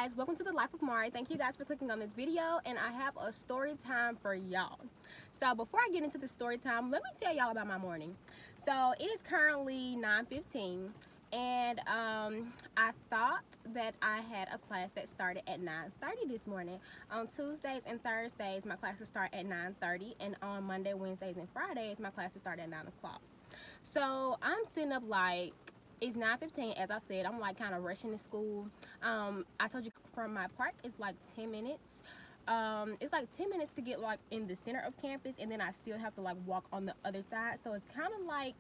guys, welcome to the life of Mari. Thank you guys for clicking on this video, and I have a story time for y'all. So before I get into the story time, let me tell y'all about my morning. So it is currently 9:15, and I thought that I had a class that started at 9:30 this morning. On Tuesdays and Thursdays my classes start at 9:30, and on Monday, Wednesdays, and Fridays my classes start at 9 o'clock. So I'm sitting up like, it's 9:15, as I said. I'm like kind of rushing to school. I told you from my park it's like 10 minutes. It's like 10 minutes to get like in the center of campus, and then I still have to like walk on the other side. So it's kind of like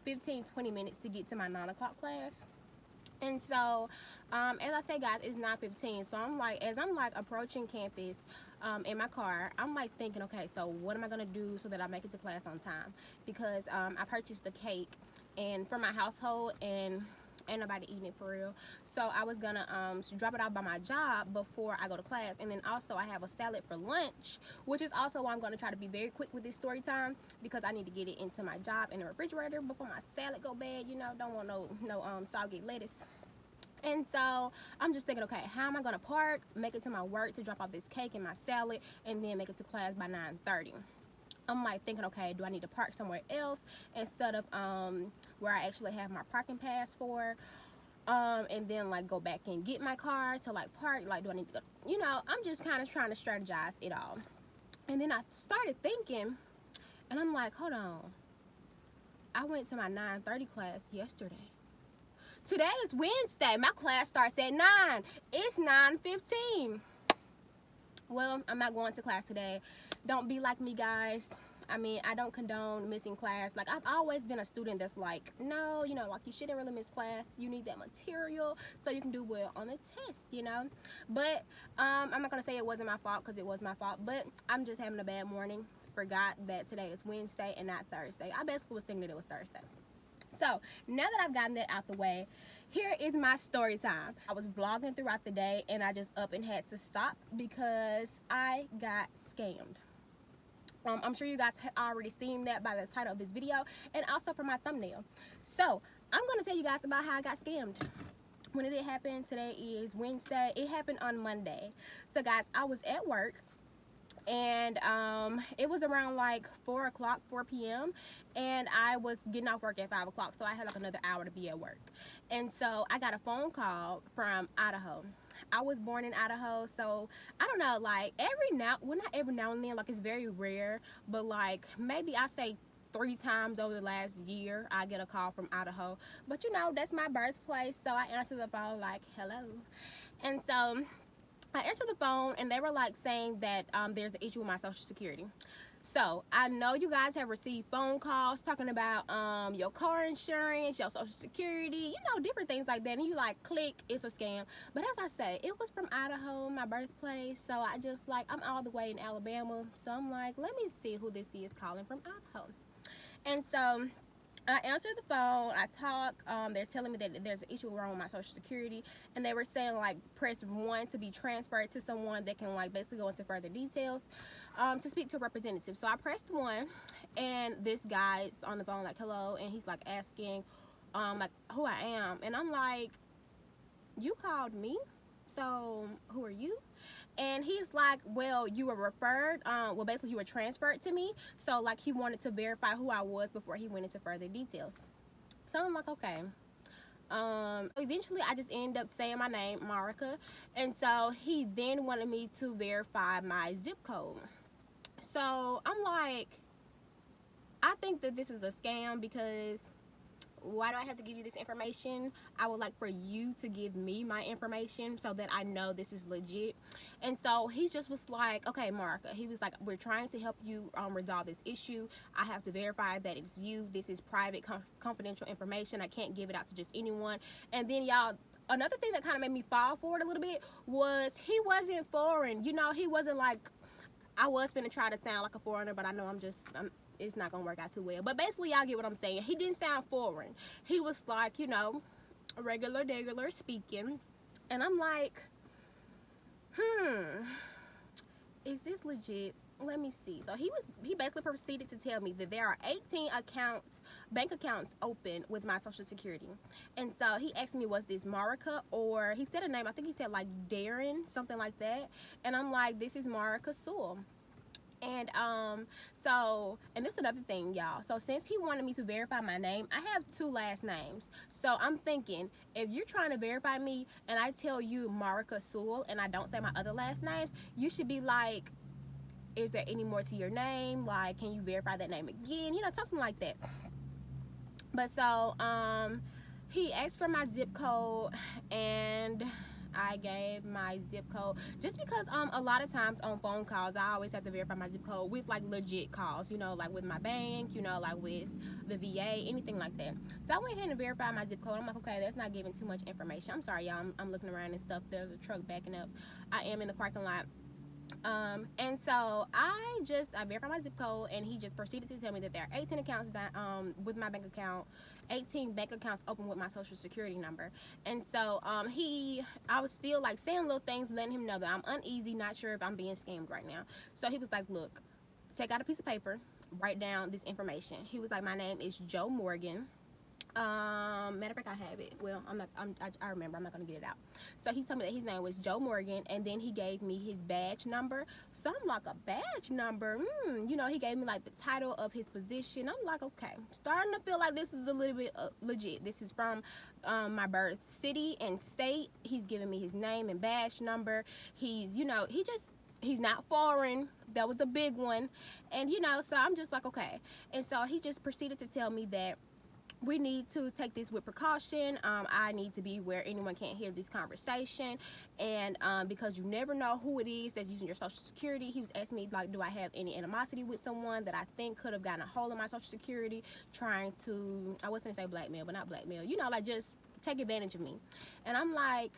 15-20 minutes to get to my 9 o'clock class. And so as I say, guys, it's 9:15. So I'm like, as I'm like approaching campus in my car, I'm like thinking, okay, so what am I gonna do so that I make it to class on time? Because I purchased the cake and for my household, and ain't nobody eating it for real. So I was gonna drop it off by my job before I go to class. And then also I have a salad for lunch, which is also why I'm gonna try to be very quick with this story time, because I need to get it into my job in the refrigerator before my salad go bad. You know, don't want no soggy lettuce. And so I'm just thinking, okay, how am I gonna park, make it to my work to drop off this cake and my salad, and then make it to class by 9:30. I'm like thinking, okay, do I need to park somewhere else instead of where I actually have my parking pass for, and then like go back and get my car to like park? Like, do I need to go, you know, I'm just kind of trying to strategize it all. And then I started thinking, and I'm like, hold on, I went to my 9:30 class yesterday. Today is Wednesday. My class starts at 9. It's 9:15. Well, I'm not going to class today. Don't be like me, guys. I mean, I don't condone missing class. Like, I've always been a student that's like, no, you know, like, you shouldn't really miss class. You need that material so you can do well on the test, you know. But I'm not going to say it wasn't my fault, because it was my fault. But I'm just having a bad morning. Forgot that today is Wednesday and not Thursday. I basically was thinking that it was Thursday. So now that I've gotten that out the way, here is my story time. I was vlogging throughout the day, and I just up and had to stop because I got scammed. I'm sure you guys have already seen that by the title of this video, and also from my thumbnail. So I'm going to tell you guys about how I got scammed. When did it happen? Today is Wednesday. It happened on Monday. So guys, I was at work, and it was around like 4 p.m. and I was getting off work at 5 o'clock, so I had like another hour to be at work. And so I got a phone call from Idaho. I was born in Idaho, so I don't know, like not every now and then, like it's very rare, but like maybe I say 3 times over the last year I get a call from Idaho. But you know, that's my birthplace, so I answered the phone like, hello. And so I answered the phone, and they were like saying that there's an issue with my social security. So I know you guys have received phone calls talking about your car insurance, your social security, you know, different things like that, and you like click, it's a scam. But as I say, it was from Idaho, my birthplace, so I just like, I'm all the way in Alabama, so I'm like, let me see who this is calling from Idaho. And so I answered the phone, I talk, they're telling me that there's an issue wrong with my social security, and they were saying like press 1 to be transferred to someone that can like basically go into further details, to speak to a representative. So I pressed 1, and this guy's on the phone like, hello, and he's like asking like who I am, and I'm like, you called me, so who are you? And he's like, well, you were referred, well, basically you were transferred to me. So like he wanted to verify who I was before he went into further details. So I'm like, okay. Eventually I just ended up saying my name, Marika, and so he then wanted me to verify my zip code. So I'm like, I think that this is a scam, because why do I have to give you this information? I would like for you to give me my information so that I know this is legit. And so he just was like, okay, Marika, he was like, we're trying to help you resolve this issue. I have to verify that it's you. This is private, confidential information. I can't give it out to just anyone. And then y'all, another thing that kind of made me fall for it a little bit was he wasn't foreign. You know, he wasn't like, I was finna try to sound like a foreigner, but I know it's not gonna work out too well. But basically, y'all get what I'm saying. He didn't sound foreign. He was like, you know, regular speaking. And I'm like, is this legit? Let me see. So he basically proceeded to tell me that there are 18 accounts, bank accounts open with my social security. And so he asked me, was this Marika, or he said a name, I think he said like Darren, something like that. And I'm like, this is Marika Sewell. And and this is another thing, y'all. So since he wanted me to verify my name, I have 2 last names. So I'm thinking, if you're trying to verify me and I tell you Marika Sewell and I don't say my other last names, you should be like, is there any more to your name? Like, can you verify that name again? You know, something like that. But so he asked for my zip code, and I gave my zip code, just because a lot of times on phone calls I always have to verify my zip code with like legit calls, you know, like with my bank, you know, like with the VA, anything like that. So I went ahead and verified my zip code. I'm like, okay, that's not giving too much information. I'm sorry, y'all, I'm looking around and stuff. There's a truck backing up. I am in the parking lot. And so I verified my zip code, and he just proceeded to tell me that there are 18 accounts that with my bank account, 18 bank accounts open with my social security number. And so I was still like saying little things, letting him know that I'm uneasy, not sure if I'm being scammed right now. So he was like, look, take out a piece of paper, write down this information. He was like, my name is Joe Morgan. Matter of fact, I have it. Well, I remember. I'm not gonna get it out. So he told me that his name was Joe Morgan, and then he gave me his badge number. So I'm like, a badge number? You know, he gave me like the title of his position. I'm like, okay, starting to feel like this is a little bit legit. This is from my birth city and state. He's giving me his name and badge number. He's, you know, he's not foreign. That was a big one. And you know, so I'm just like, okay. And so he just proceeded to tell me that we need to take this with precaution. I need to be where anyone can't hear this conversation, and because you never know who it is that's using your social security. He was asking me, like, do I have any animosity with someone that I think could have gotten a hold of my social security, trying to, I was gonna say blackmail, but not blackmail, you know, like just take advantage of me. And I'm like,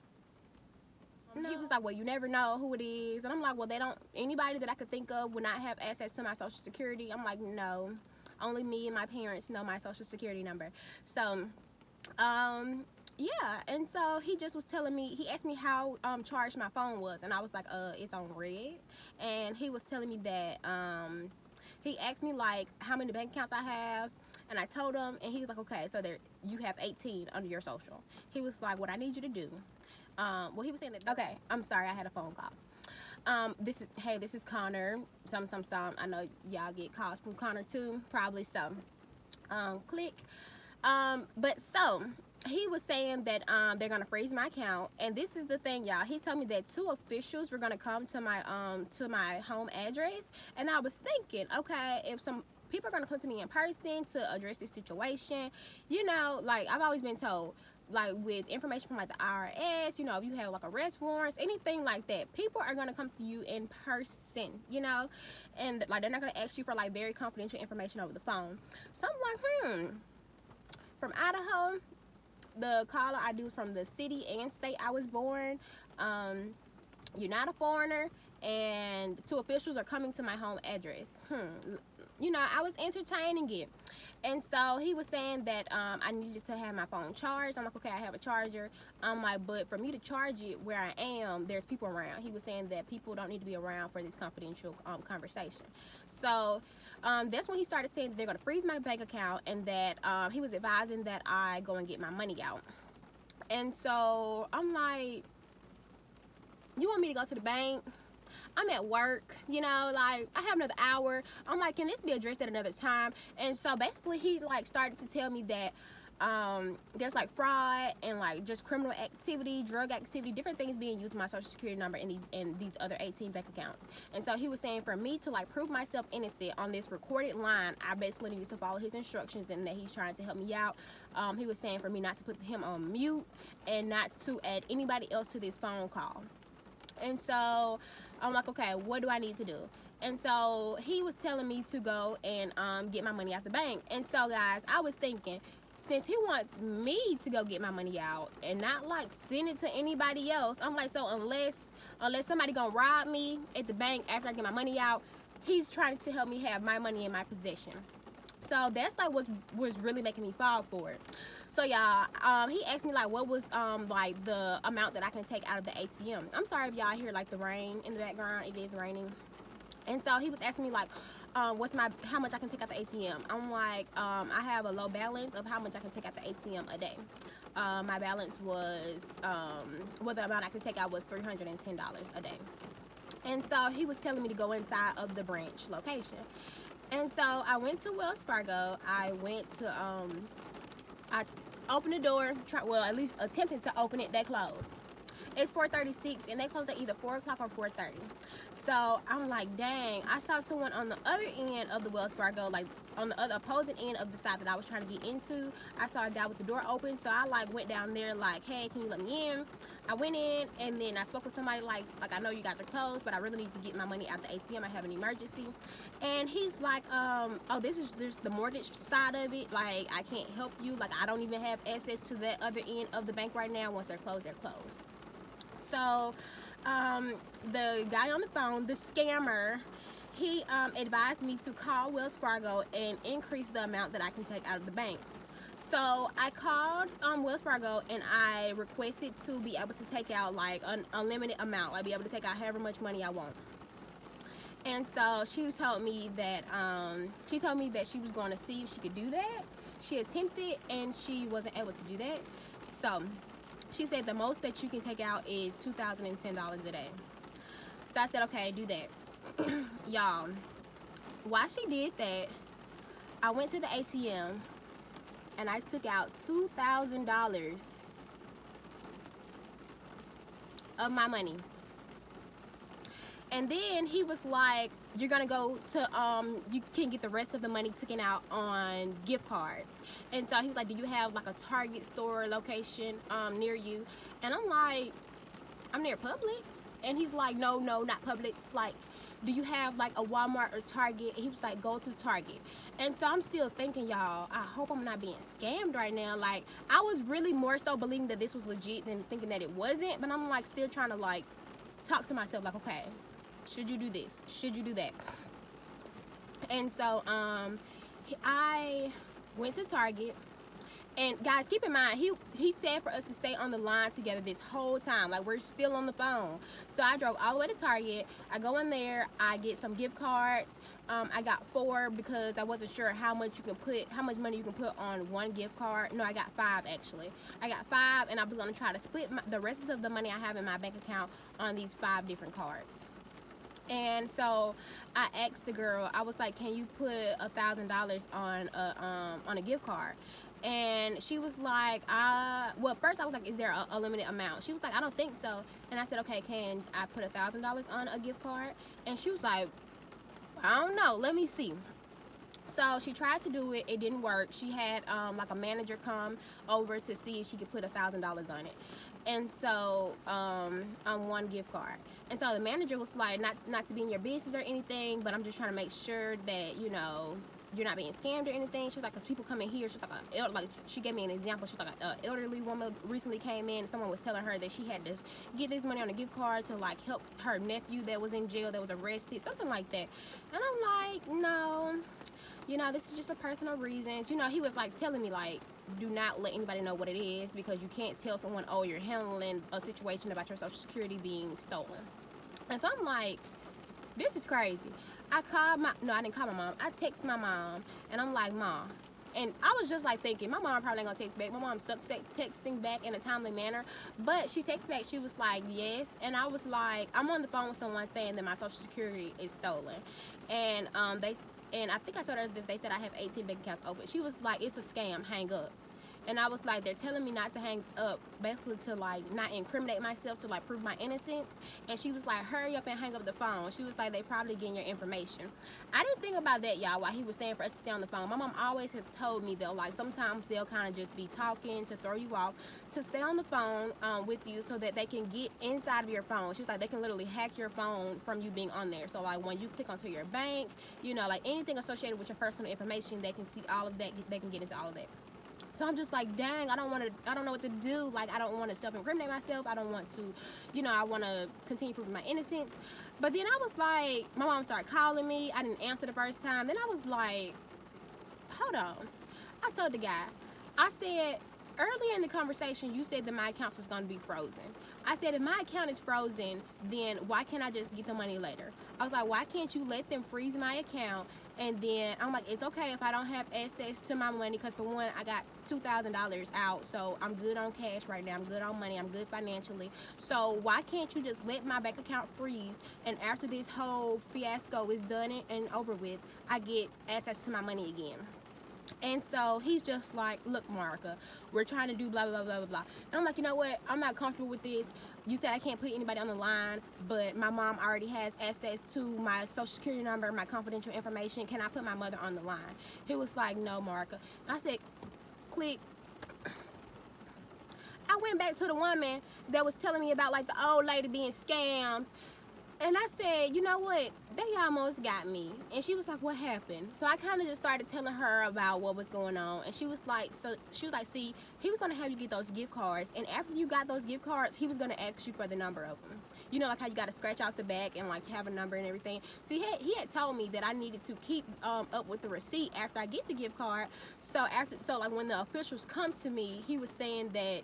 no. He was like, well, you never know who it is. And I'm like, well, anybody that I could think of would not have access to my social security. I'm like, no. Only me and my parents know my social security number. So, yeah. And so he just was telling me, he asked me how charged my phone was. And I was like, it's on red. And he was telling me that, he asked me like how many bank accounts I have. And I told him, and he was like, okay, so you have 18 under your social. He was like, what I need you to do. Well, he was saying that, okay, I'm sorry, I had a phone call. This is Connor. Some. I know y'all get calls from Connor too, probably so. Click. But so he was saying that they're gonna freeze my account, and this is the thing, y'all. He told me that 2 officials were gonna come to my home address, and I was thinking, okay, if some people are gonna come to me in person to address this situation, you know, like I've always been told, like with information from like the IRS, you know, if you have like arrest warrants, anything like that, people are gonna come to you in person, you know, and like they're not gonna ask you for like very confidential information over the phone. So I'm like, from Idaho, the caller ID was from the city and state I was born. You're not a foreigner, and 2 officials are coming to my home address. You know, I was entertaining it. And so he was saying that I needed to have my phone charged. I'm like, okay, I have a charger. I'm like, but for me to charge it where I am, there's people around. He was saying that people don't need to be around for this confidential conversation. So that's when he started saying that they're going to freeze my bank account, and that he was advising that I go and get my money out. And so I'm like, you want me to go to the bank? I'm at work, you know, like I have another hour. I'm like, can this be addressed at another time? And so basically he like started to tell me that there's like fraud and like just criminal activity, drug activity, different things being used with my social security number in these other 18 bank accounts. And so he was saying for me to like prove myself innocent on this recorded line, I basically needed to follow his instructions, and that he's trying to help me out. He was saying for me not to put him on mute and not to add anybody else to this phone call. And so I'm like, okay, what do I need to do? And so he was telling me to go and get my money out the bank. And so guys, I was thinking, since he wants me to go get my money out and not like send it to anybody else, I'm like, so unless somebody gonna rob me at the bank after I get my money out, he's trying to help me have my money in my possession. So that's like what was really making me fall for it. So y'all, he asked me like what was like the amount that I can take out of the ATM. I'm sorry if y'all hear like the rain in the background. It is raining. And so he was asking me like, how much I can take out the ATM. I'm like, I have a low balance of how much I can take out the ATM a day. My balance was, the amount I could take out was $310 a day. And so he was telling me to go inside of the branch location. And so I went to Wells Fargo. I opened the door, at least attempted to open it. They closed. It's 4:36 and they closed at either 4 o'clock or 4:30. So I'm like, dang, I saw someone on the other end of the Wells Fargo, like on the other opposing end of the side that I was trying to get into. I saw a guy with the door open, so I like went down there like, hey, can you let me in? I went in, and then I spoke with somebody like I know you guys are closed, but I really need to get my money out the ATM. I have an emergency. And he's like, oh, there's the mortgage side of it. Like, I can't help you. Like, I don't even have access to that other end of the bank right now. Once they're closed, they're closed. So the guy on the phone, the scammer, he advised me to call Wells Fargo and increase the amount that I can take out of the bank. So I called Wells Fargo and I requested to be able to take out like an unlimited amount. I'd be able to take out however much money I want. And so she told me that she was going to see if she could do that. She attempted and she wasn't able to do that. So she said the most that you can take out is $2,010 a day. So I said, okay, do that. Y'all, while she did that, I went to the ATM and I took out $2,000 of my money. And then he was like, you're gonna go to you can get the rest of the money taken out on gift cards. And so he was like, do you have like a Target store location near you? And I'm like, I'm near Publix. And he's like, no, not Publix. Like, do you have like a Walmart or Target? He was like, go to Target. And so I'm still thinking, y'all, I hope I'm not being scammed right now. Like, I was really more so believing that this was legit than thinking that it wasn't. But I'm like still trying to like talk to myself like, okay, should you do this? Should you do that? And so I went to Target. And guys, keep in mind, he said for us to stay on the line together this whole time. Like, we're still on the phone. So I drove all the way to Target. I go in there. I get some gift cards. I got 4 because I wasn't sure how much money you can put on one gift card. No, I got 5 actually. I got 5, and I was gonna try to split the rest of the money I have in my bank account on these 5 different cards. And so I asked the girl, I was like, can you put $1,000 on a gift card? And she was like, well, first I was like, is there a limited amount? She was like, I don't think so. And I said, okay, can I put $1,000 on a gift card? And she was like, I don't know, let me see. So she tried to do it. It didn't work. She had like a manager come over to see if she could put $1,000 on it. And so on one gift card. And so the manager was like, not to be in your business or anything, but I'm just trying to make sure that, you know, you're not being scammed or anything. She's like, because people come in here, she's like she gave me an example. She's like, an elderly woman recently came in, and someone was telling her that she had to get this money on a gift card to like help her nephew that was in jail, that was arrested, something like that. And I'm like, no, you know, this is just for personal reasons. You know, he was like telling me like, do not let anybody know what it is, because you can't tell someone, oh, you're handling a situation about your Social Security being stolen. And so I'm like, this is crazy. I didn't call my mom. I text my mom, and I'm like, Mom. And I was just like thinking, my mom probably ain't gonna text back. My mom sucks at texting back in a timely manner. But she texted back, she was like, yes. And I was like, I'm on the phone with someone saying that my Social Security is stolen. And I think I told her that they said I have 18 bank accounts open. She was like, it's a scam, hang up. And I was like, they're telling me not to hang up, basically to like not incriminate myself, to like prove my innocence. And she was like, hurry up and hang up the phone. She was like, they probably getting your information. I didn't think about that, y'all, while he was saying for us to stay on the phone. My mom always had told me that like sometimes they'll kind of just be talking to throw you off, to stay on the phone with you so that they can get inside of your phone. She's like, they can literally hack your phone from you being on there. So like when you click onto your bank, you know, like anything associated with your personal information, they can see all of that. They can get into all of that. So I'm just like, dang, I don't know what to do. Like, I don't want to self-incriminate myself. I don't want to, you know, I want to continue proving my innocence. But then I was like, my mom started calling me. I didn't answer the first time. Then I was like, hold on. I told the guy, I said, earlier in the conversation, you said that my accounts was going to be frozen. I said, if my account is frozen, then why can't I just get the money later? I was like, why can't you let them freeze my account? And then I'm like, it's okay if I don't have access to my money, because for one, I got $2,000 out, so I'm good on cash right now. I'm good on money. I'm good financially. So why can't you just let my bank account freeze, and after this whole fiasco is done and over with, I get access to my money again? And so he's just like, look, Marika, we're trying to do blah, blah, blah, blah, blah. And I'm like, you know what? I'm not comfortable with this. You said I can't put anybody on the line, but my mom already has access to my social security number, my confidential information. Can I put my mother on the line? He was like, no, Marika. And I said, click. I went back to the woman that was telling me about like the old lady being scammed. And I said, you know what? They almost got me. And she was like, what happened? So I kind of just started telling her about what was going on. And she was like, see, he was going to have you get those gift cards. And after you got those gift cards, he was going to ask you for the number of them. You know, like how you got to scratch off the back and like have a number and everything. See, he had told me that I needed to keep up with the receipt after I get the gift card. So like when the officials come to me, he was saying that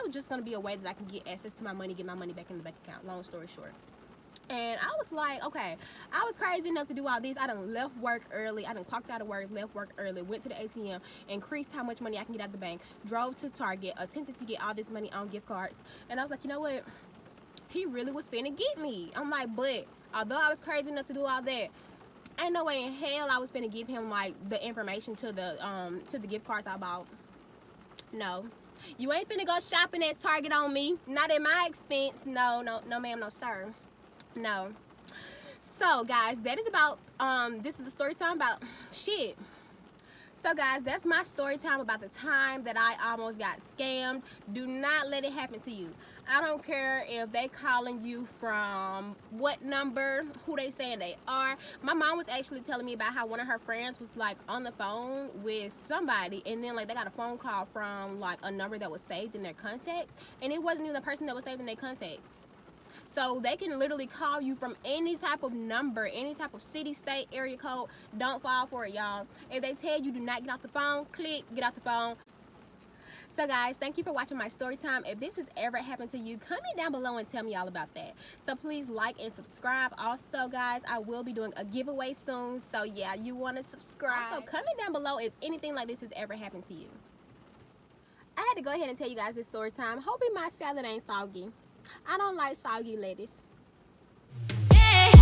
was just going to be a way that I can get access to my money, get my money back in the bank account. Long story short. And I was like, okay, I was crazy enough to do all this. I done left work early. I done clocked out of work, left work early, went to the ATM, increased how much money I can get out of the bank, drove to Target, attempted to get all this money on gift cards. And I was like, you know what? He really was finna get me. I'm like, but although I was crazy enough to do all that, ain't no way in hell I was finna give him like the information to the gift cards I bought. No. You ain't finna go shopping at Target on me. Not at my expense. No, ma'am, no, sir. No. So guys, that is about this is the story time about shit. So guys, that's my story time about the time that I almost got scammed. Do not let it happen to you. I don't care if they calling you from what number, who they saying they are. My mom was actually telling me about how one of her friends was like on the phone with somebody, and then like they got a phone call from like a number that was saved in their contacts, and it wasn't even the person that was saved in their contacts. So they can literally call you from any type of number, any type of city, state, area code. Don't fall for it, y'all. If they tell you do not get off the phone, click, get off the phone. So guys, thank you for watching my story time. If this has ever happened to you, comment down below and tell me all about that. So please like and subscribe. Also guys, I will be doing a giveaway soon. So yeah, you want to subscribe. Also comment down below if anything like this has ever happened to you. I had to go ahead and tell you guys this story time. Hoping my salad ain't soggy. I don't like soggy lettuce. Hey.